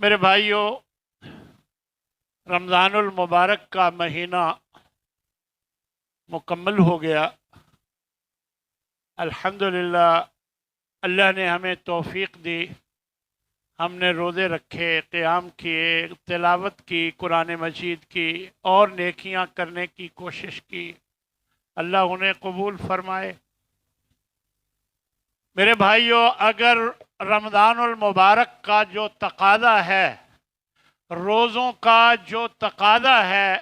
میرے بھائیوں، رمضان المبارک کا مہینہ مکمل ہو گیا۔ الحمدللہ اللہ نے ہمیں توفیق دی، ہم نے روزے رکھے، قیام کیے، تلاوت کی قرآن مجید کی اور نیکیاں کرنے کی کوشش کی۔ اللہ انہیں قبول فرمائے۔ میرے بھائیوں، اگر رمضان المبارک کا جو تقاضا ہے، روزوں کا جو تقاضا ہے،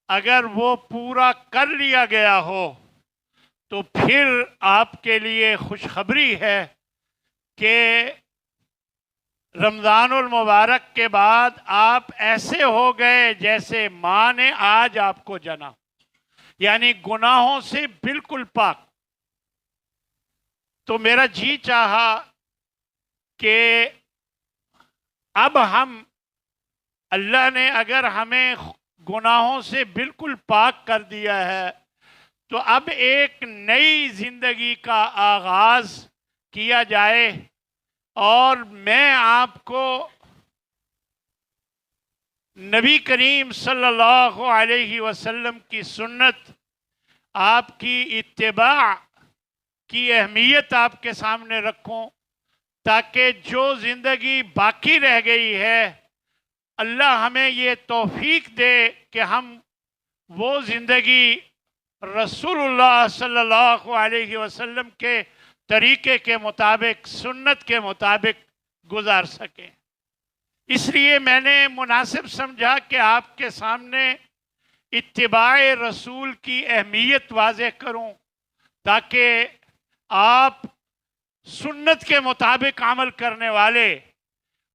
اگر وہ پورا کر لیا گیا ہو تو پھر آپ کے لیے خوشخبری ہے کہ رمضان المبارک کے بعد آپ ایسے ہو گئے جیسے ماں نے آج آپ کو جنا، یعنی گناہوں سے بالکل پاک۔ تو میرا جی چاہا کہ اب ہم، اللہ نے اگر ہمیں گناہوں سے بالکل پاک کر دیا ہے تو اب ایک نئی زندگی کا آغاز کیا جائے، اور میں آپ کو نبی کریم صلی اللہ علیہ وسلم کی سنت، آپ کی اتباع کی اہمیت آپ کے سامنے رکھوں، تاکہ جو زندگی باقی رہ گئی ہے اللہ ہمیں یہ توفیق دے کہ ہم وہ زندگی رسول اللہ صلی اللہ علیہ وسلم کے طریقے کے مطابق، سنت کے مطابق گزار سکیں۔ اس لیے میں نے مناسب سمجھا کہ آپ کے سامنے اتباع رسول کی اہمیت واضح کروں، تاکہ آپ سنت کے مطابق عمل کرنے والے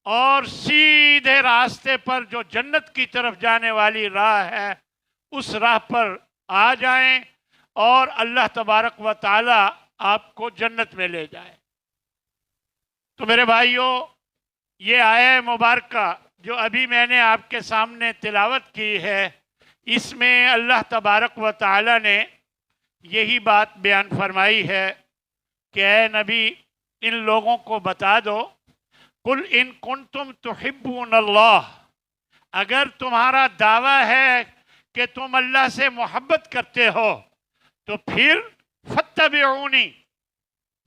اور سیدھے راستے پر جو جنت کی طرف جانے والی راہ ہے اس راہ پر آ جائیں، اور اللہ تبارک و تعالی آپ کو جنت میں لے جائے۔ تو میرے بھائیوں، یہ آیہ مبارکہ جو ابھی میں نے آپ کے سامنے تلاوت کی ہے، اس میں اللہ تبارک و تعالی نے یہی بات بیان فرمائی ہے کہ اے نبی، ان لوگوں کو بتا دو، قل ان کنتم تحبون اللہ، اگر تمہارا دعویٰ ہے کہ تم اللہ سے محبت کرتے ہو تو پھر فاتبعونی،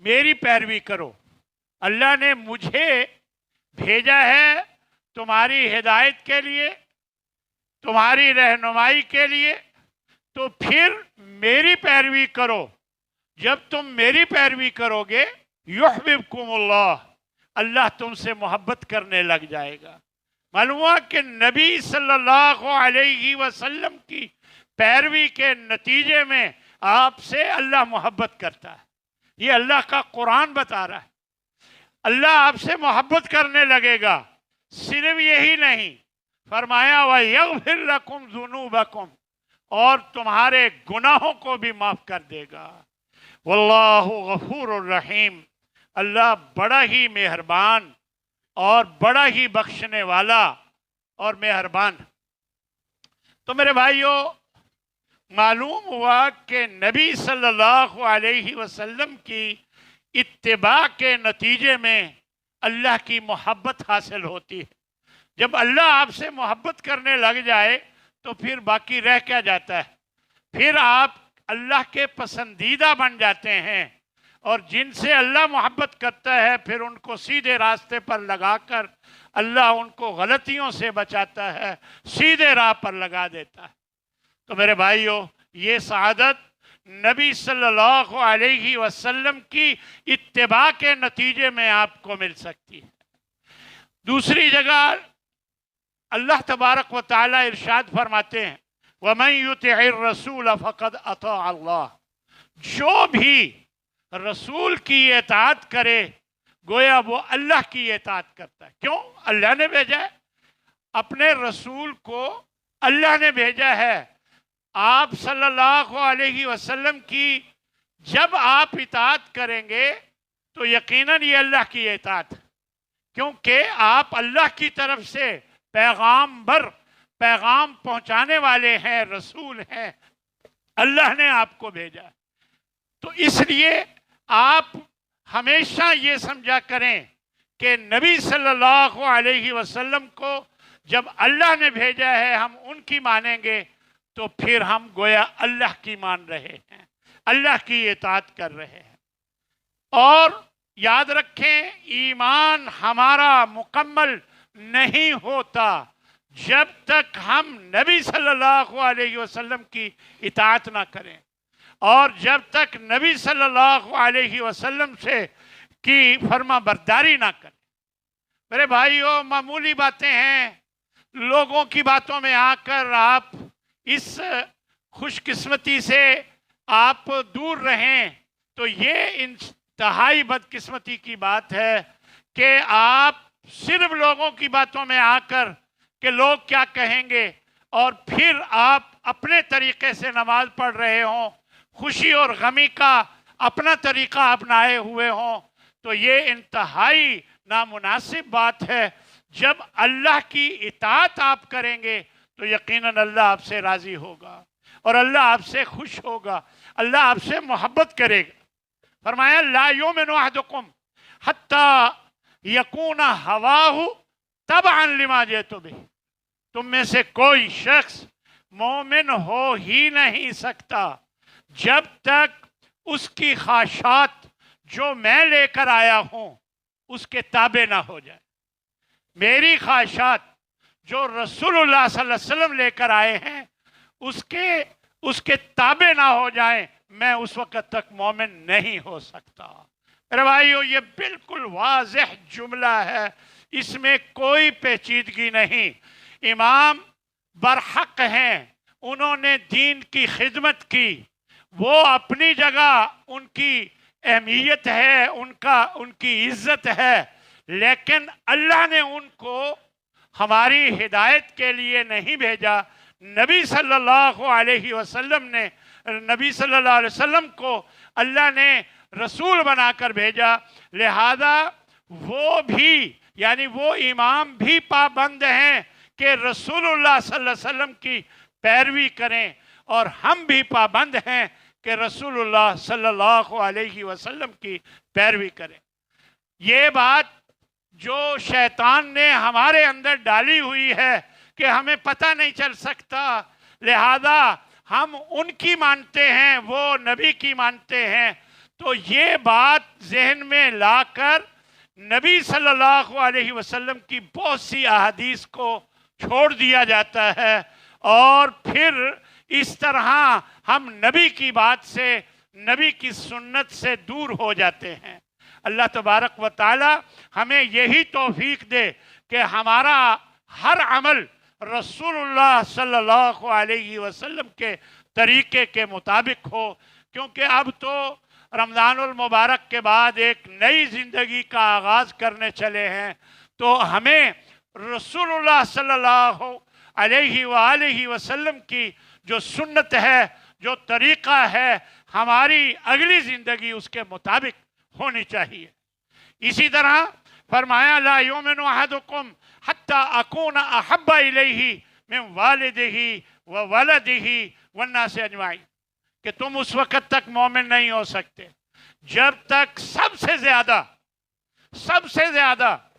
میری پیروی کرو۔ اللہ نے مجھے بھیجا ہے تمہاری ہدایت کے لیے، تمہاری رہنمائی کے لیے، تو پھر میری پیروی کرو۔ جب تم میری پیروی کرو گے یحببکم اللہ، اللہ تم سے محبت کرنے لگ جائے گا۔ معلوم ہوا کہ نبی صلی اللہ علیہ وسلم کی پیروی کے نتیجے میں آپ سے اللہ محبت کرتا ہے۔ یہ اللہ کا قرآن بتا رہا ہے۔ اللہ آپ سے محبت کرنے لگے گا۔ صرف یہی نہیں، فرمایا وَيَغْفِرْ لَكُمْ ذُنُوبَكُمْ، اور تمہارے گناہوں کو بھی معاف کر دے گا۔ واللہ غفور الرحیم، اللہ بڑا ہی مہربان اور بڑا ہی بخشنے والا اور مہربان۔ تو میرے بھائیوں، معلوم ہوا کہ نبی صلی اللہ علیہ وسلم کی اتباع کے نتیجے میں اللہ کی محبت حاصل ہوتی ہے۔ جب اللہ آپ سے محبت کرنے لگ جائے تو پھر باقی رہ کیا جاتا ہے؟ پھر آپ اللہ کے پسندیدہ بن جاتے ہیں، اور جن سے اللہ محبت کرتا ہے پھر ان کو سیدھے راستے پر لگا کر اللہ ان کو غلطیوں سے بچاتا ہے، سیدھے راہ پر لگا دیتا ہے۔ تو میرے بھائیوں، یہ سعادت نبی صلی اللہ علیہ وسلم کی اتباع کے نتیجے میں آپ کو مل سکتی ہے۔ دوسری جگہ اللہ تبارک و تعالی ارشاد فرماتے ہیں وَمَن يُطِعِ الرَّسُولَ فَقَدْ أَطَاعَ اللَّهَ، جو بھی رسول کی اطاعت کرے گویا وہ اللہ کی اطاعت کرتا ہے۔ کیوں؟ اللہ نے بھیجا ہے، اپنے رسول کو اللہ نے بھیجا ہے۔ آپ صلی اللہ علیہ وسلم کی جب آپ اطاعت کریں گے تو یقیناً یہ اللہ کی اطاعت، کیونکہ آپ اللہ کی طرف سے پیغام پہنچانے والے ہیں، رسول ہیں، اللہ نے آپ کو بھیجا۔ تو اس لیے آپ ہمیشہ یہ سمجھا کریں کہ نبی صلی اللہ علیہ وسلم کو جب اللہ نے بھیجا ہے ہم ان کی مانیں گے تو پھر ہم گویا اللہ کی مان رہے ہیں، اللہ کی اطاعت کر رہے ہیں۔ اور یاد رکھیں ایمان ہمارا مکمل نہیں ہوتا جب تک ہم نبی صلی اللہ علیہ وسلم کی اطاعت نہ کریں، اور جب تک نبی صلی اللہ علیہ وسلم سے کی فرما برداری نہ کریں۔ میرے بھائیوں، معمولی باتیں ہیں، لوگوں کی باتوں میں آ کر آپ اس خوش قسمتی سے آپ دور رہیں تو یہ انتہائی بدقسمتی کی بات ہے کہ آپ صرف لوگوں کی باتوں میں آ کر کہ لوگ کیا کہیں گے اور پھر آپ اپنے طریقے سے نماز پڑھ رہے ہوں، خوشی اور غمی کا اپنا طریقہ اپنائے ہوئے ہوں، تو یہ انتہائی نامناسب بات ہے۔ جب اللہ کی اطاعت آپ کریں گے تو یقیناً اللہ آپ سے راضی ہوگا اور اللہ آپ سے خوش ہوگا، اللہ آپ سے محبت کرے گا۔ فرمایا لا یؤمن احدکم حتی یکون ہواہ تبعا لما جئت بہ، تم میں سے کوئی شخص مومن ہو ہی نہیں سکتا جب تک اس کی خواہشات جو میں لے کر آیا ہوں اس کے تابع نہ ہو جائے۔ میری خواہشات جو رسول اللہ صلی اللہ علیہ وسلم لے کر آئے ہیں اس کے تابع نہ ہو جائیں، میں اس وقت تک مومن نہیں ہو سکتا۔ میرے بھائیو، یہ بالکل واضح جملہ ہے، اس میں کوئی پیچیدگی نہیں۔ امام برحق ہیں، انہوں نے دین کی خدمت کی، وہ اپنی جگہ ان کی اہمیت ہے، ان کی عزت ہے، لیکن اللہ نے ان کو ہماری ہدایت کے لیے نہیں بھیجا۔ نبی صلی اللہ علیہ وسلم کو اللہ نے رسول بنا کر بھیجا، لہذا وہ بھی یعنی وہ امام بھی پابند ہیں کہ رسول اللہ صلی اللہ علیہ وسلم کی پیروی کریں، اور ہم بھی پابند ہیں کہ رسول اللہ صلی اللہ علیہ وسلم کی پیروی کریں۔ یہ بات جو شیطان نے ہمارے اندر ڈالی ہوئی ہے کہ ہمیں پتہ نہیں چل سکتا، لہذا ہم ان کی مانتے ہیں، وہ نبی کی مانتے ہیں، تو یہ بات ذہن میں لا کر نبی صلی اللہ علیہ وسلم کی بہت سی احادیث کو چھوڑ دیا جاتا ہے، اور پھر اس طرح ہم نبی کی بات سے، نبی کی سنت سے دور ہو جاتے ہیں۔ اللہ تبارک و تعالی ہمیں یہی توفیق دے کہ ہمارا ہر عمل رسول اللہ صلی اللہ علیہ وسلم کے طریقے کے مطابق ہو، کیونکہ اب تو رمضان المبارک کے بعد ایک نئی زندگی کا آغاز کرنے چلے ہیں، تو ہمیں رسول اللہ صلی اللہ علیہ وآلہ وسلم کی جو سنت ہے، جو طریقہ ہے، ہماری اگلی زندگی اس کے مطابق ہونی چاہیے۔ اسی طرح فرمایا لا یؤمن احدکم حتی اکون احب الیہ من والدہ وولدہ والناس اجمعین، کہ تم اس وقت تک مومن نہیں ہو سکتے جب تک سب سے زیادہ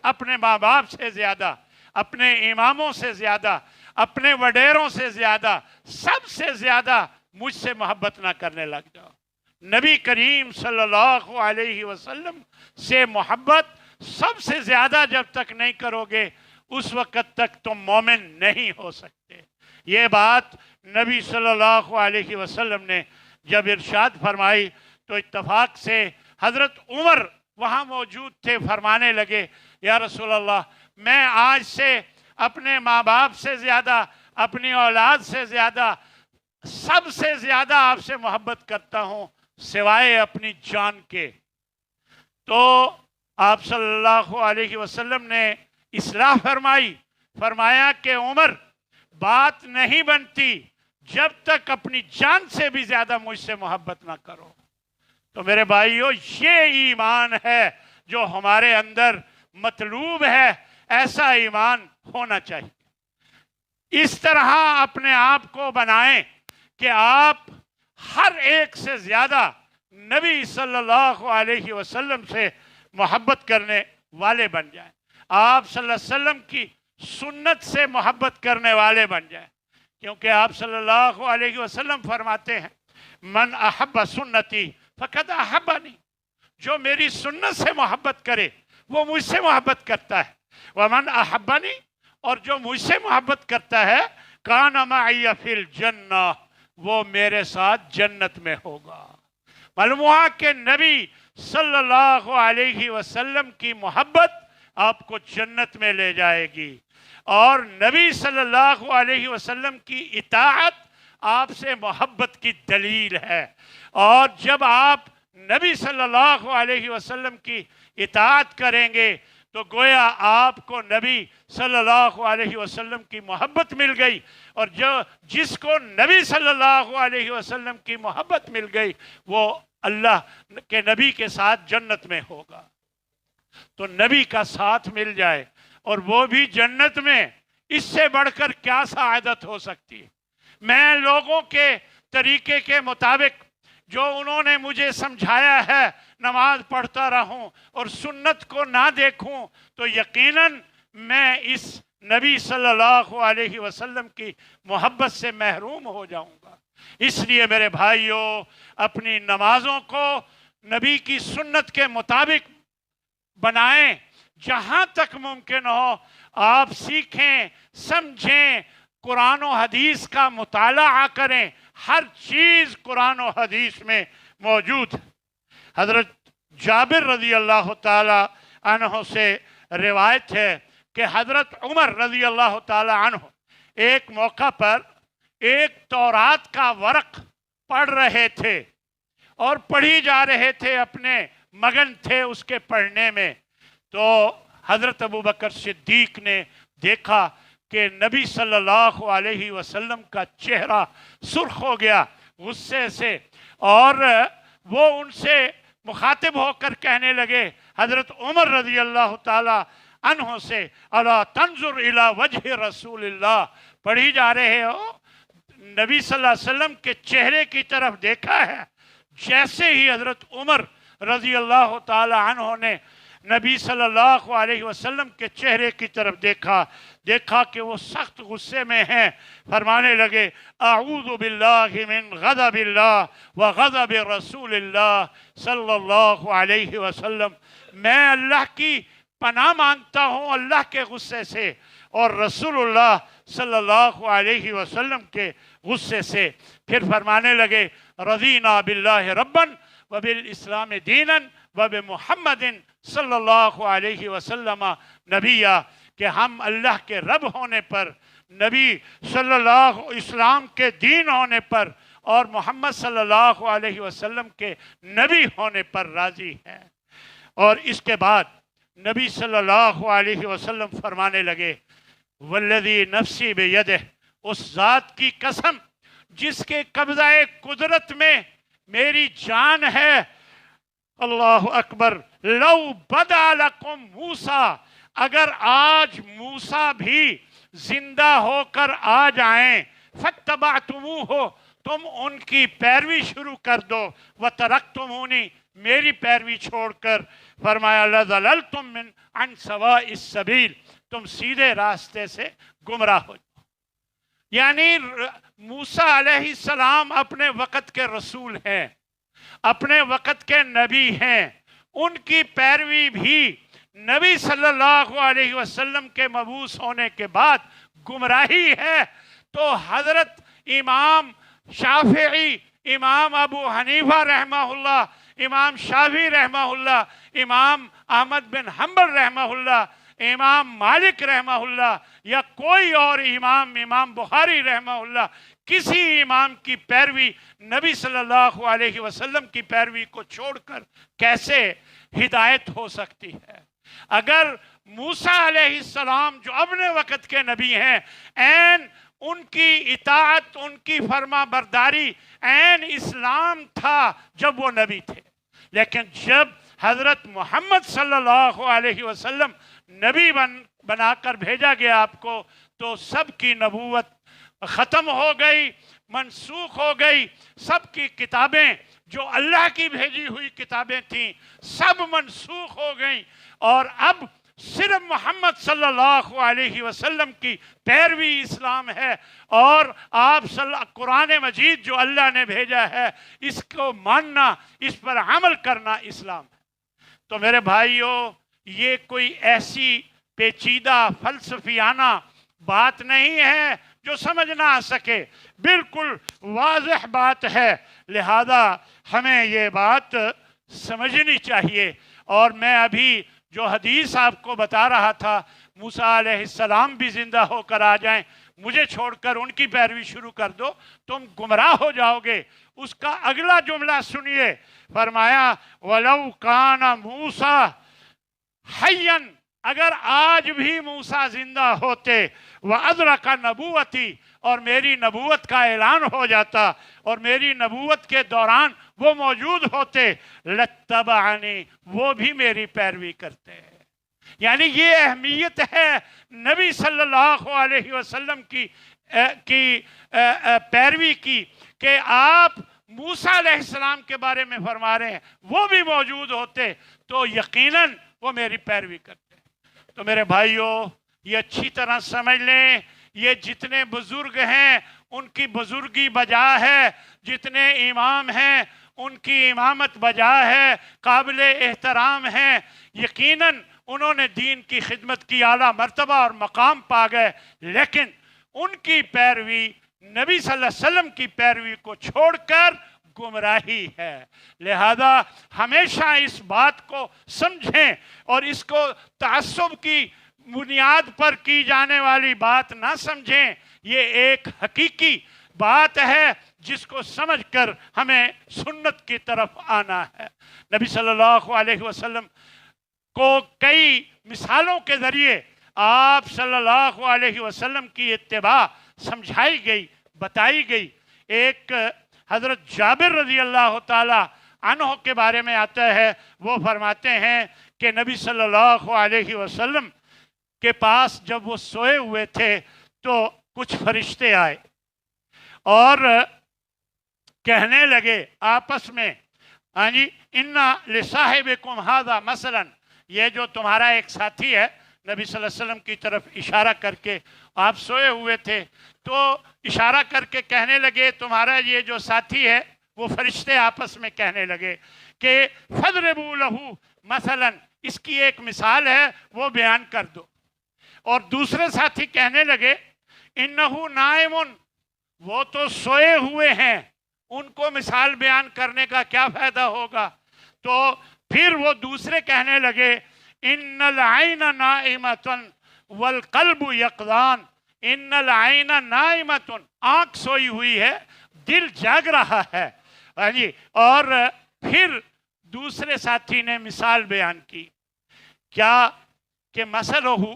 اپنے ماں باپ سے زیادہ، اپنے اماموں سے زیادہ، اپنے وڈیروں سے زیادہ، سب سے زیادہ مجھ سے محبت نہ کرنے لگ جاؤ۔ نبی کریم صلی اللہ علیہ وسلم سے محبت سب سے زیادہ جب تک نہیں کرو گے اس وقت تک تم مومن نہیں ہو سکتے۔ یہ بات نبی صلی اللہ علیہ وسلم نے جب ارشاد فرمائی تو اتفاق سے حضرت عمر وہاں موجود تھے، فرمانے لگے یا رسول اللہ، میں آج سے اپنے ماں باپ سے زیادہ، اپنی اولاد سے زیادہ، سب سے زیادہ آپ سے محبت کرتا ہوں سوائے اپنی جان کے۔ تو آپ صلی اللہ علیہ وسلم نے اصلاح فرمائی، فرمایا کہ عمر بات نہیں بنتی جب تک اپنی جان سے بھی زیادہ مجھ سے محبت نہ کرو۔ تو میرے بھائیو، یہ ایمان ہے جو ہمارے اندر مطلوب ہے، ایسا ایمان ہونا چاہیے۔ اس طرح اپنے آپ کو بنائیں کہ آپ ہر ایک سے زیادہ نبی صلی اللہ علیہ وسلم سے محبت کرنے والے بن جائیں, آپ صلی اللہ علیہ وسلم کی سنت سے محبت کرنے والے بن جائیں, کیونکہ آپ صلی اللہ علیہ وسلم فرماتے ہیں من احب سنتی فقد احبنی, جو میری سنت سے محبت کرے وہ مجھ سے محبت کرتا ہے, ومن احبنی, اور جو مجھ سے محبت کرتا ہے کان معی فی الجنہ, وہ میرے ساتھ جنت میں ہوگا. معلوم ہوا کہ نبی صلی اللہ علیہ وسلم کی محبت آپ کو جنت میں لے جائے گی, اور نبی صلی اللہ علیہ وسلم کی اطاعت آپ سے محبت کی دلیل ہے. اور جب آپ نبی صلی اللہ علیہ وسلم کی اطاعت کریں گے تو گویا آپ کو نبی صلی اللہ علیہ وسلم کی محبت مل گئی, اور جس کو نبی صلی اللہ علیہ وسلم کی محبت مل گئی وہ اللہ کے نبی کے ساتھ جنت میں ہوگا. تو نبی کا ساتھ مل جائے اور وہ بھی جنت میں, اس سے بڑھ کر کیا سعادت ہو سکتی ہے. میں لوگوں کے طریقے کے مطابق جو انہوں نے مجھے سمجھایا ہے نماز پڑھتا رہوں اور سنت کو نہ دیکھوں تو یقیناً میں اس نبی صلی اللہ علیہ وسلم کی محبت سے محروم ہو جاؤں گا. اس لیے میرے بھائیوں, اپنی نمازوں کو نبی کی سنت کے مطابق بنائیں. جہاں تک ممکن ہو آپ سیکھیں, سمجھیں, قرآن و حدیث کا مطالعہ کریں. ہر چیز قرآن و حدیث میں موجود ہے. حضرت جابر رضی اللہ تعالی عنہ سے روایت ہے کہ حضرت عمر رضی اللہ تعالی عنہ ایک موقع پر ایک تورات کا ورق پڑھ رہے تھے اور پڑھی جا رہے تھے, اپنے مگن تھے اس کے پڑھنے میں. تو حضرت ابوبکر صدیق نے دیکھا کہ نبی صلی اللہ علیہ وسلم کا چہرہ سرخ ہو گیا غصے سے, اور وہ ان سے مخاطب ہو کر کہنے لگے حضرت عمر رضی اللہ تعالی عنہ سے, الا تنظر الی وجہ رسول اللہ, پڑھی جا رہے ہو, نبی صلی اللہ علیہ وسلم کے چہرے کی طرف دیکھا ہے. جیسے ہی حضرت عمر رضی اللہ تعالی عنہ نے نبی صلی اللہ علیہ وسلم کے چہرے کی طرف دیکھا کہ وہ سخت غصے میں ہیں, فرمانے لگے اعوذ باللہ من غضب اللہ وغضب رسول اللہ صلی اللہ علیہ وسلم, میں اللہ کی پناہ مانگتا ہوں اللہ کے غصے سے اور رسول اللہ صلی اللہ علیہ وسلم کے غصے سے. پھر فرمانے لگے رضینا باللہ ربا وبالاسلام دینا وبمحمد صلی اللہ علیہ وسلم نبیہ, کہ ہم اللہ کے رب ہونے پر, نبی صلی اللہ اسلام کے دین ہونے پر اور محمد صلی اللہ علیہ وسلم کے نبی ہونے پر راضی ہیں. اور اس کے بعد نبی صلی اللہ علیہ وسلم فرمانے لگے والذی نفسی بیدہ, اس ذات کی قسم جس کے قبضہ قدرت میں میری جان ہے, اللہ اکبر, لو بدا لکم موسیٰ, اگر آج موسیٰ بھی زندہ ہو کر آ جائیں, فاتبعتموہ, تم ان کی پیروی شروع کر دو, وترکتمونی, میری پیروی چھوڑ کر, فرمایا لضللتم من عن سواء السبیل, تم سیدھے راستے سے گمراہ ہو جاؤ. یعنی موسیٰ علیہ السلام اپنے وقت کے رسول ہیں, اپنے وقت کے نبی ہیں, ان کی پیروی بھی نبی صلی اللہ علیہ وسلم کے مبعوث ہونے کے بعد گمراہی ہے. تو حضرت امام شافعی, امام ابو حنیفہ رحمہ اللہ, امام شافعی رحمہ اللہ, امام احمد بن حنبل رحمہ اللہ, امام مالک رحمہ اللہ, یا کوئی اور امام بخاری رحمہ اللہ, کسی امام کی پیروی نبی صلی اللہ علیہ وسلم کی پیروی کو چھوڑ کر کیسے ہدایت ہو سکتی ہے؟ اگر موسیٰ علیہ السلام جو اپنے وقت کے نبی ہیں, عین ان کی اطاعت, ان کی فرما برداری عین اسلام تھا جب وہ نبی تھے, لیکن جب حضرت محمد صلی اللہ علیہ وسلم نبی بنا کر بھیجا گیا آپ کو, تو سب کی نبوت ختم ہو گئی, منسوخ ہو گئی. سب کی کتابیں جو اللہ کی بھیجی ہوئی کتابیں تھیں سب منسوخ ہو گئیں، اور اب صرف محمد صلی اللہ علیہ وسلم کی پیروی اسلام ہے، اور آپ قرآن مجید جو اللہ نے بھیجا ہے اس کو ماننا، اس پر عمل کرنا اسلام ہے۔ تو میرے بھائیوں، یہ کوئی ایسی پیچیدہ فلسفیانہ بات نہیں ہے جو سمجھ نہ آ سکے، بالکل واضح بات ہے، لہذا ہمیں یہ بات سمجھنی چاہیے۔ اور میں ابھی جو حدیث آپ کو بتا رہا تھا، موسیٰ علیہ السلام بھی زندہ ہو کر آ جائیں، مجھے چھوڑ کر ان کی پیروی شروع کر دو، تم گمراہ ہو جاؤ گے۔ اس کا اگلا جملہ سنیے، فرمایا وَلَوْ كَانَ مُوسَىٰ حَيًّا، اگر آج بھی موسیٰ زندہ ہوتے، وَأَدْرَكَ نَبُوَّتِي، اور میری نبوت کا اعلان ہو جاتا اور میری نبوت کے دوران وہ موجود ہوتے، لَاتَّبَعَنِي، وہ بھی میری پیروی کرتے ہیں۔ یعنی یہ اہمیت ہے نبی صلی اللہ علیہ وسلم کی پیروی کی، کہ آپ موسیٰ علیہ السلام کے بارے میں فرما رہے ہیں، وہ بھی موجود ہوتے تو یقیناً وہ میری پیروی کرتے۔ تو میرے بھائیوں، یہ اچھی طرح سمجھ لیں، یہ جتنے بزرگ ہیں ان کی بزرگی بجا ہے، جتنے امام ہیں ان کی امامت بجا ہے، قابل احترام ہیں، یقیناً انہوں نے دین کی خدمت کی، اعلیٰ مرتبہ اور مقام پا گئے، لیکن ان کی پیروی نبی صلی اللہ علیہ وسلم کی پیروی کو چھوڑ کر گمراہی ہے۔ لہذا ہمیشہ اس بات کو سمجھیں اور اس کو تعصب کی بنیاد پر کی جانے والی بات نہ سمجھیں، یہ ایک حقیقی بات ہے جس کو سمجھ کر ہمیں سنت کی طرف آنا ہے۔ نبی صلی اللہ علیہ وسلم کو کئی مثالوں کے ذریعے آپ صلی اللہ علیہ وسلم کی اتباع سمجھائی گئی، بتائی گئی۔ ایک حضرت جابر رضی اللہ تعالی عنہ کے بارے میں آتا ہے، وہ فرماتے ہیں کہ نبی صلی اللہ علیہ وسلم کے پاس جب وہ سوئے ہوئے تھے تو کچھ فرشتے آئے اور کہنے لگے آپس میں، ہاں جی، اِنَّ لِصَاحِبِكُمْ هَذَا مثلاً، یہ جو تمہارا ایک ساتھی ہے، نبی صلی اللہ علیہ وسلم کی طرف اشارہ کر کے، آپ سوئے ہوئے تھے تو اشارہ کر کے کہنے لگے تمہارا یہ جو ساتھی ہے، وہ فرشتے آپس میں کہنے لگے کہ فَضْرِبُوا لَهُ مثلاً، اس کی ایک مثال ہے وہ بیان کر دو۔ اور دوسرے ساتھی کہنے لگے اِنَّهُ نَائِمٌ، وہ تو سوئے ہوئے ہیں، ان کو مثال بیان کرنے کا کیا فائدہ ہوگا؟ تو پھر وہ دوسرے کہنے لگے اِنَّ الْعَيْنَ نَائِمَةٌ وَالْقَلْبُ يَقْظَانٌ، اِنَّ الْعَيْنَ نَائِمَةٌ، آنکھ سوئی ہوئی ہے، دل جاگ رہا ہے۔ اور پھر دوسرے ساتھی نے مثال بیان کی، کیا کہ مثلہ،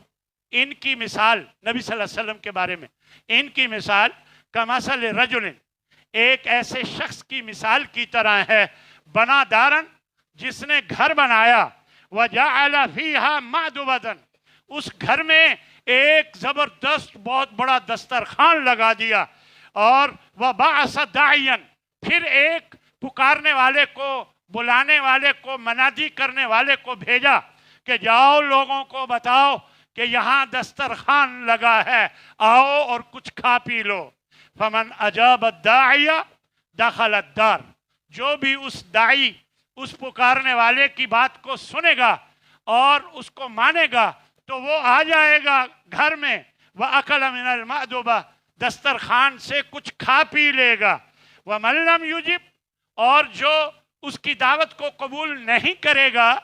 ان کی مثال نبی صلی اللہ علیہ وسلم کے بارے میں، ان کی مثال کمثل رجل، ایک ایسے شخص کی مثال کی طرح ہے، بنا دارن، جس نے گھر بنایا، وجعل فیہا معدبۃ، اس گھر میں ایک زبردست بہت بڑا دسترخوان لگا دیا، اور وبعث داعیا، پھر ایک پکارنے والے کو، بلانے والے کو، منادی کرنے والے کو بھیجا کہ جاؤ لوگوں کو بتاؤ کہ یہاں دسترخوان لگا ہے، آؤ اور کچھ کھا پی لو۔ فمن اجاب الداعی دخل الدار، جو بھی اس داعی، اس پکارنے والے کی بات کو سنے گا اور اس کو مانے گا تو وہ آ جائے گا گھر میں، وَأَكَلَ مِنَ الْمَأْدُبَةِ، دسترخوان سے کچھ کھا پی لے گا۔ وَمَن لَمْ يُجِبْ، اور جو اس کی دعوت کو قبول نہیں کرے گا،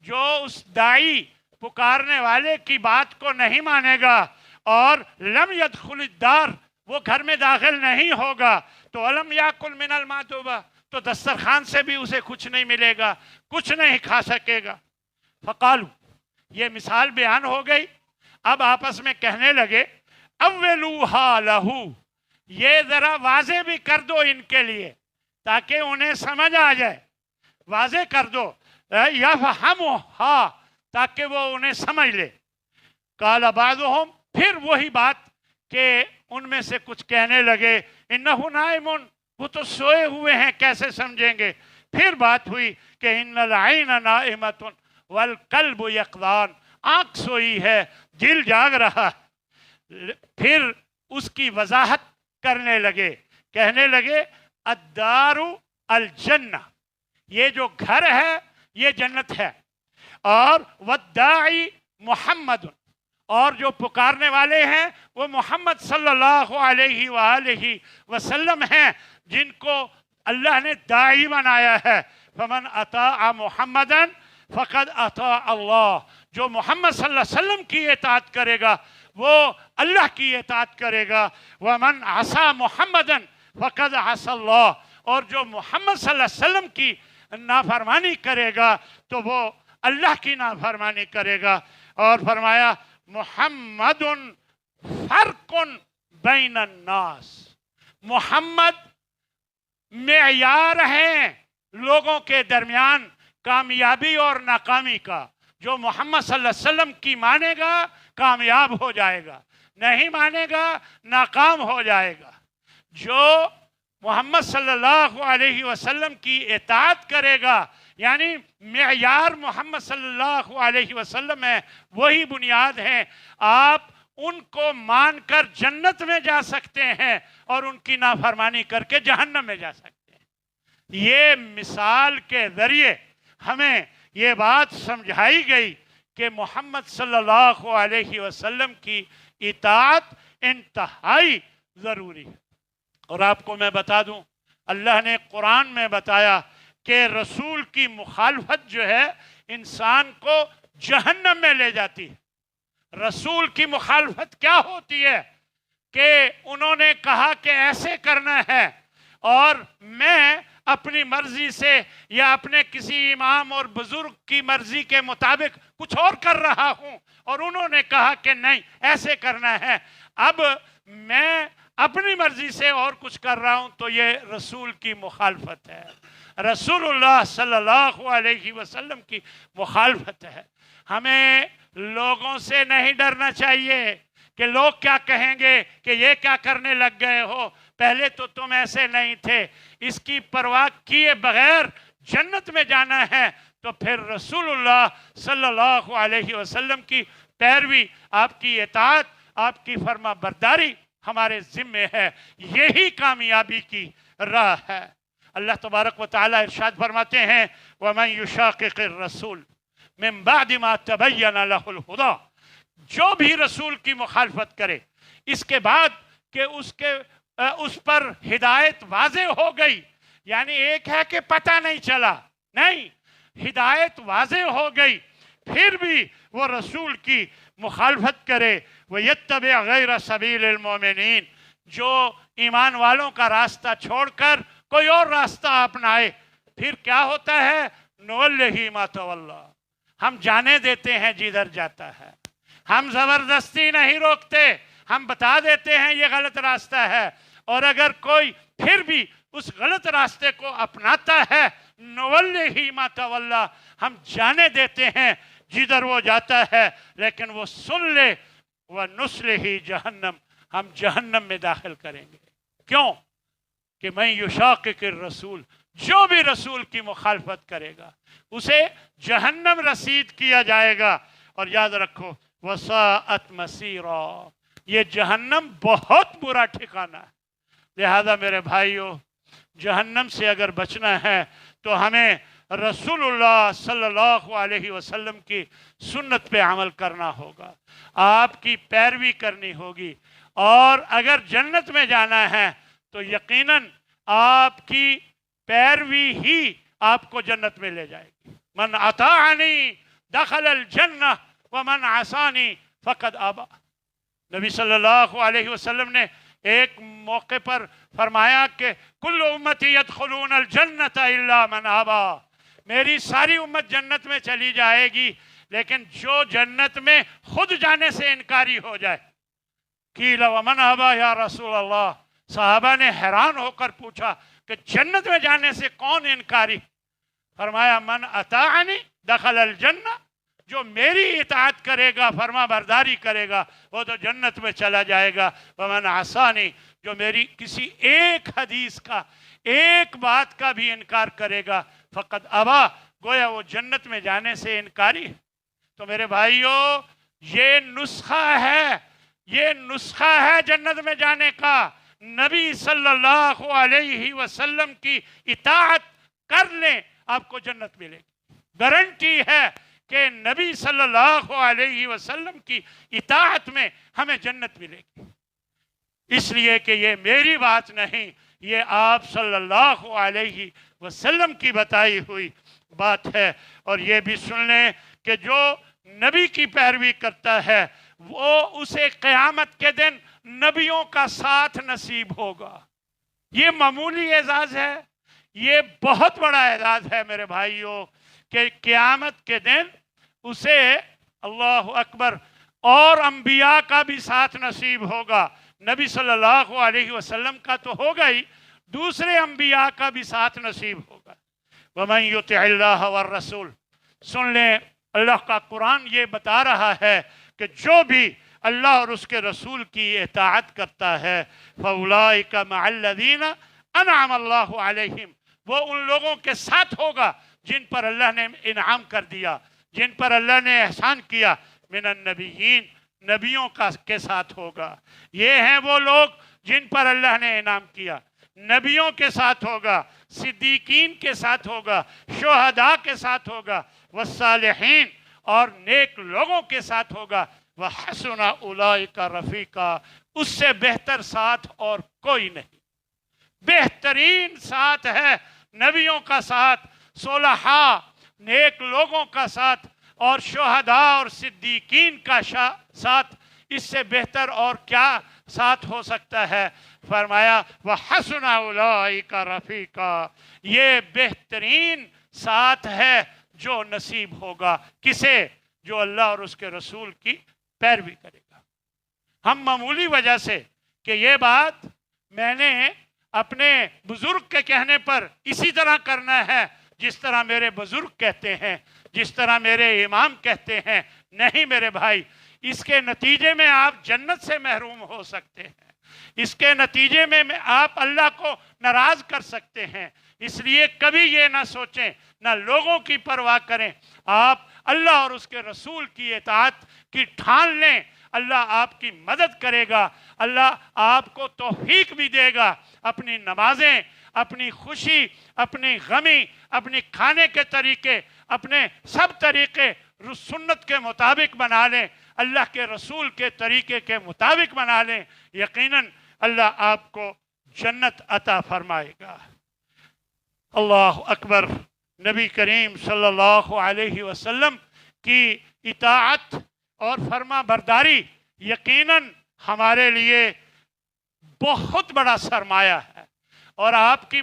جو اس داعی پکارنے والے کی بات کو نہیں مانے گا، اور لم يدخل الدار، وہ گھر میں داخل نہیں ہوگا، تو ولم یاکل من المأدبہ، تو دسترخوان سے بھی اسے کچھ نہیں ملے گا، کچھ نہیں کھا سکے گا۔ فقالو، یہ مثال بیان ہو گئی، اب آپس میں کہنے لگے اولوہا لہو، یہ ذرا واضح بھی کر دو ان کے لیے تاکہ انہیں سمجھ آ جائے، واضح کر دو، یفہموہا، تاکہ وہ انہیں سمجھ لے۔ قال بعضهم، پھر وہی بات کہ ان میں سے کچھ کہنے لگے انہو نائمون، وہ تو سوئے ہوئے ہیں، کیسے سمجھیں گے؟ फिर बात हुई कि इन्नल ऐन नाइमतुन वल कल्बु यक़ज़ान, आँख सोई है दिल जाग रहा है। फिर उसकी वजाहत करने लगे, कहने लगे अद्दारु अल जन्ना, ये जो घर है ये जन्नत है, और वद्दाई मुहम्मद, और जो पुकारने वाले हैं वो मोहम्मद सल्लल्लाहु अलैहि वसल्लम हैं, जिनको अल्लाह ने दाई बनाया है। फमन अता मुहम्मदन फ़क़द अता अल्लाह, जो मोहम्मद सल्लल्लाहु अलैहि वसल्लम की इताअत करेगा वो अल्लाह की इताअत करेगा। वमन असा मुहम्मदन फ़क़द असा अल्लाह, और जो मोहम्मद सल्लल्लाहु अलैहि वसल्लम की नाफरमानी करेगा तो वो अल्लाह की नाफरमानी करेगा। और फरमाया मुहम्मदुन फ़र्क़ुन बैनन नास, मोहम्मद मेयार हैं लोगों के दरमियान कामयाबी और नाकामी का। जो मोहम्मद सल्लल्लाहु अलैहि वसल्लम की मानेगा कामयाब हो जाएगा, नहीं मानेगा नाकाम हो जाएगा। जो मोहम्मद सल्लल्लाहु अलैहि वसल्लम की इताअत करेगा, यानी मेयार मोहम्मद सल्लल्लाहु अलैहि वसल्लम है, वही बुनियाद है। आप उनको मानकर जन्नत में जा सकते हैं और उनकी नाफरमानी करके जहन्नम में जा सकते हैं। ये मिसाल के ज़रिए हमें ये बात समझाई गई कि मोहम्मद सल्लल्लाहु अलैहि वसल्लम की इताअत इंतहाई ज़रूरी है। और आपको मैं बता दूं, अल्लाह ने कुरान में बताया कि रसूल की मुखालफत जो है इंसान को जहन्नम में ले जाती है। रसूल की मुखालफत क्या होती है कि उन्होंने कहा कि ऐसे करना है और मैं अपनी मर्जी से या अपने किसी इमाम और बुजुर्ग की मर्जी के मुताबिक कुछ और कर रहा हूं, और उन्होंने कहा कि नहीं ऐसे करना है, अब मैं अपनी मर्जी से और कुछ कर रहा हूं, तो ये रसूल की मुखालफत है, रसूलुल्लाह सल्लल्लाहु अलैहि वसल्लम की मुखालफत है। हमें लोगों से नहीं डरना चाहिए कि लोग क्या कहेंगे कि ये क्या करने लग गए हो, पहले तो तुम ऐसे नहीं थे। इसकी परवाह किए बगैर जन्नत में जाना है तो फिर रसूलुल्लाह सल्लल्लाहु अलैहि वसल्लम की पैरवी, आपकी इताअत, आपकी फर्मा बरदारी हमारे जिम्मे है। यही कामयाबी की राह है। अल्लाह तबारक व तआला इरशाद फरमाते हैं वमन युशाक़िक़िर रसूल मिन बअदि मा तबय्यन लहुल हुदा, जो भी रसूल की मुखालफत करे इसके बाद कि उस पर हिदायत वाज़े हो गई, यानी एक है कि पता नहीं चला, नहीं, हिदायत वाज़े हो गई, फिर भी वो रसूल की मुखालफत करे, वयत्तबि गैर सबीलिल मोमिनीन, जो ईमान वालों का रास्ता छोड़कर कोई और रास्ता अपनाए, फिर क्या होता है, नुवल्लिही मा तवल्ला, हम जाने देते हैं जिधर जाता है। हम ज़बरदस्ती नहीं रोकते, हम बता देते हैं ये गलत रास्ता है, और अगर कोई फिर भी उस गलत रास्ते को अपनाता है, नुवल्लिही मा तवल्ला, हम जाने देते हैं जिधर वो जाता है, लेकिन वो सुन ले, वह नुस्लिही जहन्नम, हम जहन्नम में दाखिल करेंगे। क्यों कि मैं युशाक़िक़िर रसूल, जो भी रसूल की मुखालफत करेगा उसे जहन्नम रसीद किया जाएगा। और याद रखो वसाअत मसीरा, ये जहन्नम बहुत बुरा ठिकाना है। लिहाजा मेरे भाइयों, जहन्नम से अगर बचना है तो हमें रसूलुल्लाह सल्लल्लाहु अलैहि वसल्लम की सुन्नत पे अमल करना होगा, आपकी पैरवी करनी होगी। और अगर जन्नत में जाना है तो यकीनन आपकी पैरवी ही आपको जन्नत में ले जाएगी। मन अताअनी दखलल जन्नह व मन असानी फ़क़द अबा। नबी सल्लल्लाहु अलैहि वसल्लम ने एक मौके पर फरमाया कि कुल्लु उम्मती यदखुलूनल जन्नत इल्ला मन अबा, मेरी सारी उम्मत जन्नत में चली जाएगी लेकिन जो जन्नत में खुद जाने से इनकारी हो जाए। क़ील व मन अबा या रसूल अल्लाह, साहबा ने हैरान होकर पूछा कि जन्नत में जाने से कौन इनकारी? फरमाया मन अताअनी दखलल जन्नह, जो मेरी इताअत करेगा, फरमा बरदारी करेगा, वो तो जन्नत में चला जाएगा। वमन असानी, जो मेरी किसी एक हदीस का, एक बात का भी इनकार करेगा फ़क़द अबा, गोया वो जन्नत में जाने से इनकारी है। तो मेरे भाइयों, ये नुस्खा है जन्नत में जाने का। नबी सल्लल्लाहु अलैहि वसल्लम की इताअत कर लें, आपको जन्नत मिलेगी। गारंटी है कि नबी सल्लल्लाहु अलैहि वसल्लम की इताअत में हमें जन्नत मिलेगी। इसलिए कि ये मेरी बात नहीं, ये आप सल्लल्लाहु अलैहि वसल्लम की बताई हुई बात है। और ये भी सुन लें कि जो नबी की पैरवी करता है वो उसे क़यामत के दिन नबियों का साथ नसीब होगा। ये मामूली एजाज़ है, ये बहुत बड़ा एजाज़ है मेरे भाइयों, कि क़यामत के दिन उसे अल्लाह अकबर और अंबिया का भी साथ नसीब होगा। नबी सल्लल्लाहु अलैहि वसल्लम का तो होगा ही, दूसरे अंबिया का भी साथ नसीब होगा। वमन युतिअल्लाह वर रसूल, सुन लें अल्लाह का कुरान ये बता रहा है कि जो भी अल्लाह और उसके रसूल की इताअत करता है, फउलाइका मअल्लज़ीना अनअम अल्लाहु अलैहिम, वो उन लोगों के साथ होगा जिन पर अल्लाह ने इनाम कर दिया, जिन पर अल्लाह ने एहसान किया। मिनन नबिय्यीन, नबियों का के साथ होगा। ये हैं वो लोग जिन पर अल्लाह ने इनाम किया। नबियों के साथ होगा, सिद्दीकीन के साथ होगा, शुहदा के साथ होगा, वस्सालिहीन, और नेक लोगों के साथ होगा। वह हसना उलाइका रफ़ीका, उससे बेहतर साथ और कोई नहीं। बेहतरीन साथ है नबियों का साथ, सोलहा नेक लोगों का साथ, और शुहदा और सिद्दीकीन का साथ। इससे बेहतर और क्या साथ हो सकता है? फरमाया वह हसना उलाइका रफ़ीका, ये बेहतरीन साथ है जो नसीब होगा किसे? जो अल्लाह और उसके रसूल की पैरवी करेगा। हम मामूली वजह से कि ये बात मैंने अपने बुजुर्ग के कहने पर इसी तरह करना है जिस तरह मेरे बुजुर्ग कहते हैं, जिस तरह मेरे इमाम कहते हैं, नहीं मेरे भाई, इसके नतीजे में आप जन्नत से महरूम हो सकते हैं। इसके नतीजे में आप अल्लाह को नाराज कर सकते हैं। इसलिए कभी ये ना सोचें, ना लोगों की परवाह करें, आप अल्लाह और उसके रसूल की इताअत की ठान लें। अल्लाह आपकी मदद करेगा, अल्लाह आपको तौफीक भी देगा। अपनी नमाजें, अपनी खुशी, अपनी गमी, अपने खाने के तरीके, अपने सब तरीके सुन्नत के मुताबिक बना लें, अल्लाह के रसूल के तरीके के मुताबिक बना लें। यकीनन अल्लाह आपको जन्नत अता फरमाएगा। अल्लाह अकबर। नबी करीम सल्लल्लाहु अलैहि वसल्लम की इताअत और फर्मा बरदारी यकीनन हमारे लिए बहुत बड़ा सरमाया है। और आपकी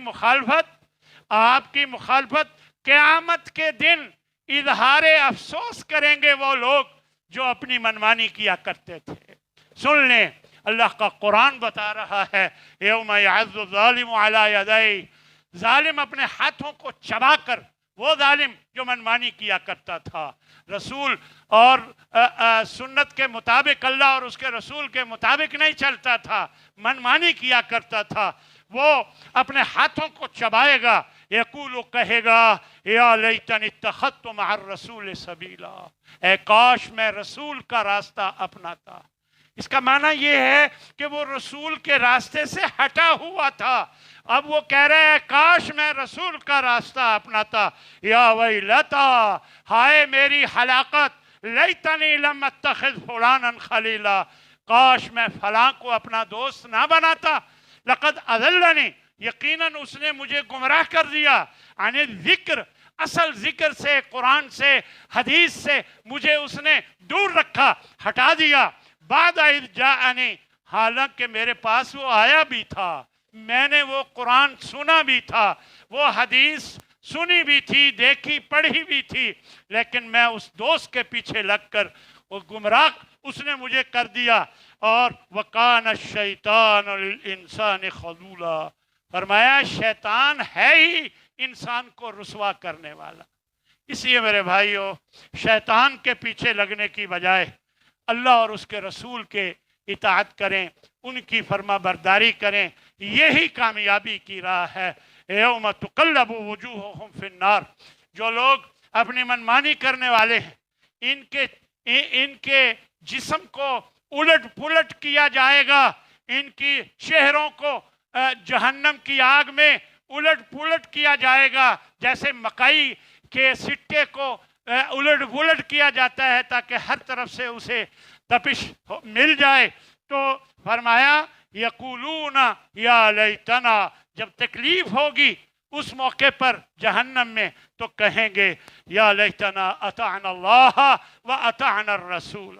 मुखालफत क़यामत के दिन इजहार अफसोस करेंगे वो लोग जो अपनी मनमानी किया करते थे। सुन लें, अल्लाह का कुरान बता रहा है, यौम यअज़्ज़ु ज़ालिमु अला यदैहि, जालिम अपने हाथों को चबाकर, वो जालिम जो मनमानी किया करता था, रसूल और सुन्नत के मुताबिक, अल्लाह और उसके रसूल के मुताबिक नहीं चलता था, मनमानी किया करता था, वो अपने हाथों को चबाएगा। यकूलु, कहेगा, या लैतनी इत्तखज़्तु मअर रसूल सबीला, ऐ काश मैं रसूल का रास्ता अपनाता। इसका माना ये है कि वो रसूल के रास्ते से हटा हुआ था। अब वो कह रहे हैं काश मैं रसूल का रास्ता अपनाता। या वैलता, हाय मेरी हलाकत, लैतनी लम अत्तखिज़ फुलानन खलीला, काश मैं फलां को अपना दोस्त ना बनाता। लक़द अज़ल्लनी, यकीनन उसने मुझे गुमराह कर दिया। अने ज़िक्र, असल ज़िक्र से, कुरान से, हदीस से मुझे उसने दूर रखा, हटा दिया। बाद इज़ जाअनी, हालांकि मेरे पास वो आया भी था, मैंने वो कुरान सुना भी था, वो हदीस सुनी भी थी, देखी पढ़ी भी थी, लेकिन मैं उस दोस्त के पीछे लगकर वो गुमराह उसने मुझे कर दिया। और वकान शैतान लिल इंसान खज़ूला, फरमाया शैतान है ही इंसान को रुसवा करने वाला। इसलिए मेरे भाइयों, शैतान के पीछे लगने की बजाय अल्लाह और उसके रसूल के इताअत करें, उनकी फरमा बरदारी करें, यही कामयाबी की राह है। यौम तुक़ल्लबु वुजूहुहुम फिन्नार, जो लोग अपनी मनमानी करने वाले हैं, इनके जिस्म को उलट पुलट किया जाएगा, इनकी चेहरों को जहन्नम की आग में उलट पुलट किया जाएगा, जैसे मकई के सिट्टे को उलट पुलट किया जाता है ताकि हर तरफ से उसे तपिश मिल जाए। तो फरमाया यक़ूलूना या लैतना, जब तकलीफ होगी उस मौके पर जहन्नम में तो कहेंगे या लैतना अताअना अल्लाह व अताअना रसूल,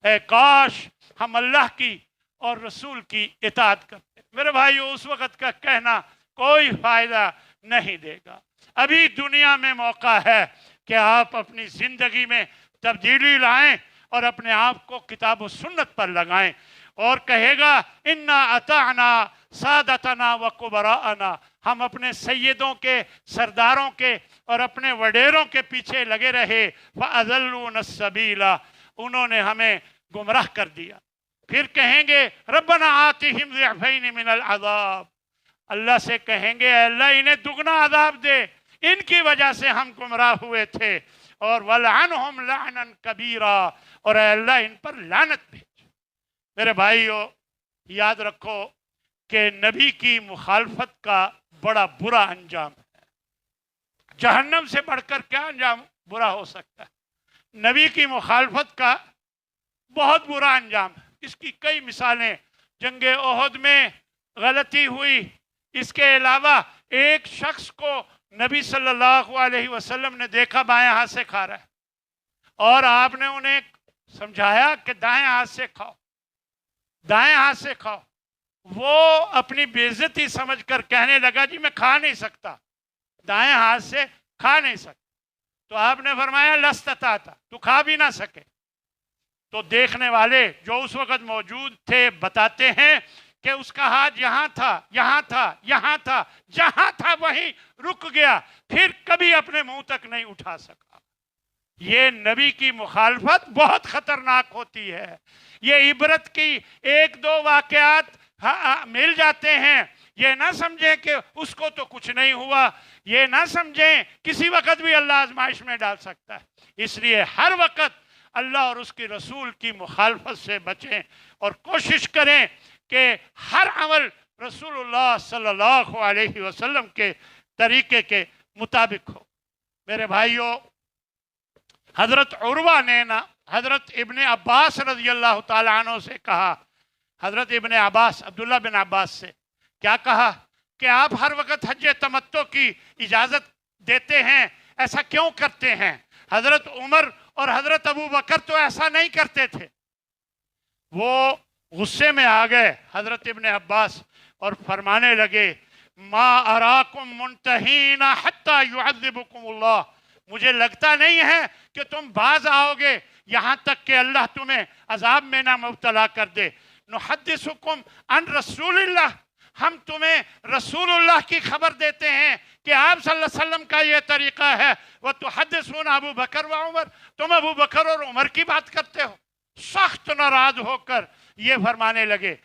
ऐ काश हम अल्लाह की और रसूल की इताअत करते। मेरे भाइयों, उस वक़्त का कहना कोई फ़ायदा नहीं देगा। अभी दुनिया में मौका है कि आप अपनी ज़िंदगी में तब्दीली लाएं और अपने आप को किताब व सुन्नत पर लगाएं। और कहेगा इन्ना अताअना सादतना व कुबराअना, हम अपने सैयदों के, सरदारों के और अपने वडेरों के पीछे लगे रहे। फ़अज़ल्लूना सबीला, उन्होंने हमें गुमराह कर दिया। फिर कहेंगे रब्बना आतिहिम ज़िअफ़ैन मिनल अज़ाब, अल्लाह से कहेंगे अल्लाह इन्हें दुगना अज़ाब दे, इनकी वजह से हम गुमराह हुए थे। और वलअनहुम लअनन कबीरा, और अल्लाह इन पर लानत भेज। मेरे भाइयों, याद रखो कि नबी की मुखालफत का बड़ा बुरा अंजाम है। जहन्नम से बढ़कर क्या अंजाम बुरा हो सकता है? नबी की मुखालफत का बहुत बुरा अंजाम है। इसकी कई मिसालें, जंगे ओहद में गलती हुई, इसके अलावा एक शख्स को नबी सल्लल्लाहु अलैहि वसल्लम ने देखा बाएं हाथ से खा रहा है, और आपने उन्हें समझाया कि दाएं हाथ से खाओ, दाएं हाथ से खाओ। वो अपनी बेइज्जती समझकर कहने लगा जी मैं खा नहीं सकता, दाएं हाथ से खा नहीं सकता। तो आपने फरमाया लस्तता था, तू खा भी ना सके। तो देखने वाले जो उस वक़्त मौजूद थे बताते हैं कि उसका हाथ यहाँ था, यहाँ था, यहाँ था, जहाँ था वहीं रुक गया, फिर कभी अपने मुंह तक नहीं उठा सका। ये नबी की मुखालफत बहुत ख़तरनाक होती है। ये इबरत की एक दो वाक़यात मिल जाते हैं। ये ना समझें कि उसको तो कुछ नहीं हुआ, ये ना समझें किसी वक़्त भी अल्लाह आजमाइश में डाल सकता है। इसलिए हर वक़्त अल्लाह और उसकी रसूल की मुखालफत से बचें और कोशिश करें कि हर अमल रसूलुल्लाह सल्लल्लाहु अलैहि वसल्लम के तरीके के मुताबिक हो। मेरे भाइयों, हज़रत उर्वा ने ना हज़रत इब्ने अब्बास रज़ी अल्लाह ताला अन्हु से कहा, हज़रत इब्ने अब्बास अब्दुल्ला बिन अब्बास से क्या कहा कि आप हर वक़्त हज तमत्तो की इजाज़त देते हैं, ऐसा क्यों करते हैं? हज़रत उमर और हज़रत अबू बकर तो ऐसा नहीं करते थे। वो गुस्से में आ गए हज़रत इब्ने अब्बास और फरमाने लगे मा अराकुम मुंतहीना हत्ता युअज़्ज़िबुकुमुल्लाह, मुझे लगता नहीं है कि तुम बाज आओगे यहाँ तक कि अल्लाह तुम्हें अजाब में ना मुब्तला कर दे। नुहद्दिसुकुम अन रसूलिल्लाह, हम तुम्हें रसूलुल्लाह की खबर देते हैं कि आप सल्लल्लाहु अलैहि वसल्लम का ये तरीक़ा है। वह तुहद्दिसून अबू बकर व उमर, तुम अबू बकर और उमर की बात करते हो। सख्त नाराज होकर ये फरमाने लगे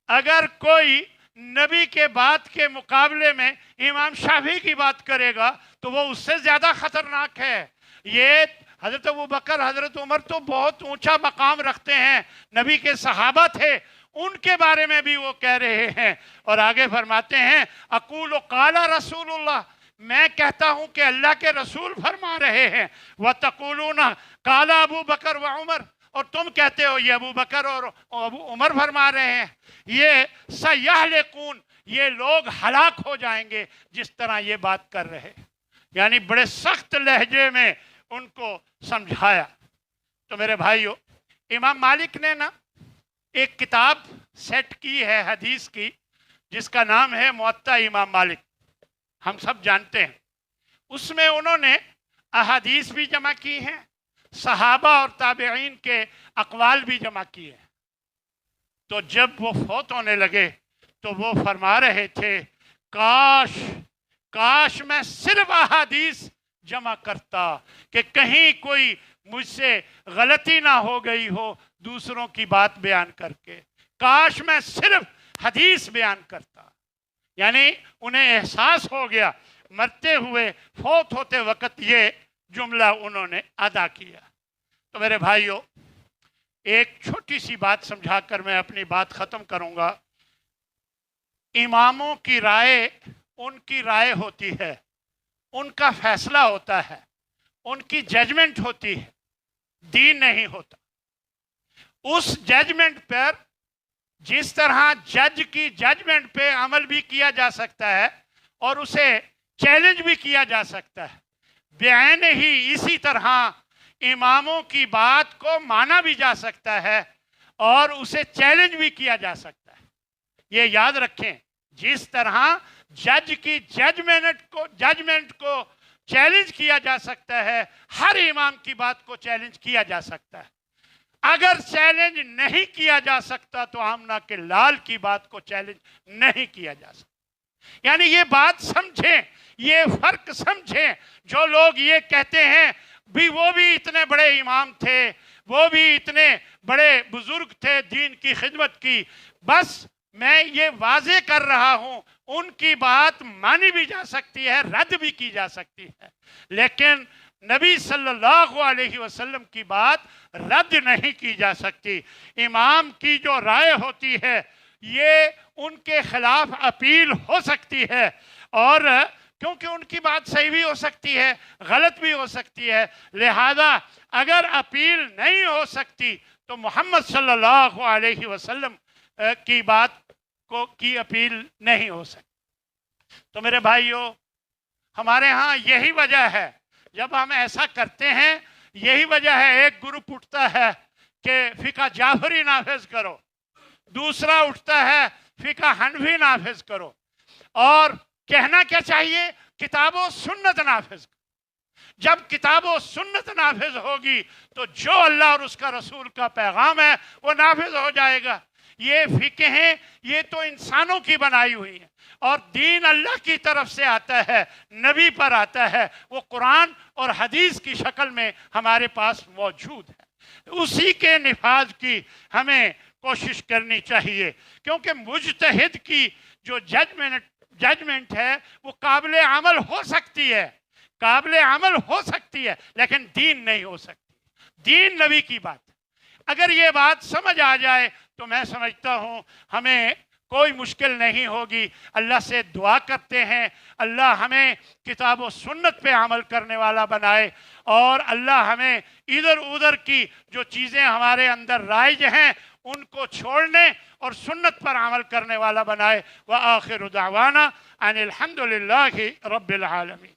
अगर कोई नबी के बात के मुकाबले में इमाम शाफी की बात करेगा तो वो उससे ज़्यादा ख़तरनाक है। ये हज़रत अबू बकर हज़रत उमर तो बहुत ऊंचा मकाम रखते हैं, नबी के सहाबा थे, उनके बारे में भी वो कह रहे हैं। और आगे फरमाते हैं अक़ूलु क़ाला रसूलुल्लाह, मैं कहता हूँ कि अल्लाह के रसूल फरमा रहे हैं। व तक़ूलूना क़ाला अबू बकर व उमर, और तुम कहते हो ये अबू बकर और अबू उमर फरमा रहे हैं। ये सयहलिकून, ये लोग हलाक हो जाएंगे जिस तरह ये बात कर रहे हैं। यानी बड़े सख्त लहजे में उनको समझाया। तो मेरे भाइयों, इमाम मालिक ने ना एक किताब सेट की है हदीस की, जिसका नाम है मुअत्ता इमाम मालिक, हम सब जानते हैं। उसमें उन्होंने अहादीस भी जमा की हैं, सहाबा और ताबईन के अक़वाल भी जमा किए हैं। तो जब वो फौत होने लगे तो वो फरमा रहे थे काश काश मैं सिर्फ अहादीस जमा करता कि कहीं कोई मुझसे गलती ना हो गई हो दूसरों की बात बयान करके, काश मैं सिर्फ हदीस बयान करता। यानी उन्हें एहसास हो गया, मरते हुए फौत होते वक्त ये जुमला उन्होंने अदा किया। तो मेरे भाइयों, एक छोटी सी बात समझाकर मैं अपनी बात ख़त्म करूँगा। इमामों की राय उनकी राय होती है, उनका फैसला होता है, उनकी जजमेंट होती है, दीन नहीं होता। उस जजमेंट पर, जिस तरह जज की जजमेंट पे अमल भी किया जा सकता है और उसे चैलेंज भी किया जा सकता है, बेआइन ही इसी तरह इमामों की बात को माना भी जा सकता है और उसे चैलेंज भी किया जा सकता है। ये याद रखें, जिस तरह जज की जजमेंट को चैलेंज किया जा सकता है, हर इमाम की बात को चैलेंज किया जा सकता है। अगर चैलेंज नहीं किया जा सकता तो आमना के लाल की बात को चैलेंज नहीं किया जा सकता। यानी ये बात समझें, ये फर्क समझें। जो लोग ये कहते हैं भी वो भी इतने बड़े इमाम थे, वो भी इतने बड़े बुजुर्ग थे दीन की खिदमत की, बस मैं ये वाजे कर रहा हूं, उनकी बात मानी भी जा सकती है, रद्द भी की जा सकती है, लेकिन नबी सल्लल्लाहु अलैहि वसल्लम की बात रद्द नहीं की जा सकती। इमाम की जो राय होती है ये उनके खिलाफ अपील हो सकती है, और क्योंकि उनकी बात सही भी हो सकती है, गलत भी हो सकती है, लिहाजा अगर अपील नहीं हो सकती तो मोहम्मद सल्लल्लाहु अलैहि वसल्लम की बात की अपील नहीं हो सकती। तो मेरे भाइयों, हमारे यहाँ यही वजह है, जब हम ऐसा करते हैं यही वजह है, एक ग्रुप उठता है कि फिका जाफरी नाफिज करो, दूसरा उठता है फिका हनफी नाफिज करो, और कहना क्या चाहिए, किताबो सुन्नत नाफिज करो। जब किताबो सुन्नत नाफिज होगी तो जो अल्लाह और उसका रसूल का पैगाम है वो नाफिज हो जाएगा। ये फिके हैं, ये तो इंसानों की बनाई हुई है, और दीन अल्लाह की तरफ से आता है, नबी पर आता है, वो कुरान और हदीस की शक्ल में हमारे पास मौजूद है। उसी के निफाज की हमें कोशिश करनी चाहिए, क्योंकि मुजतहिद की जो जजमेंट है वो काबिल अमल हो सकती है, काबिल अमल हो सकती है, लेकिन दीन नहीं हो सकती। दीन नबी की बात, अगर ये बात समझ आ जाए तो मैं समझता हूँ हमें कोई मुश्किल नहीं होगी। अल्लाह से दुआ करते हैं अल्लाह हमें किताब व सुन्नत पे अमल करने वाला बनाए, और अल्लाह हमें इधर उधर की जो चीज़ें हमारे अंदर राइज हैं उनको छोड़ने और सुन्नत पर अमल करने वाला बनाए। व आखिर दावाना अनिल हम्दुलिल्लाहि रब्बिल आलमीन।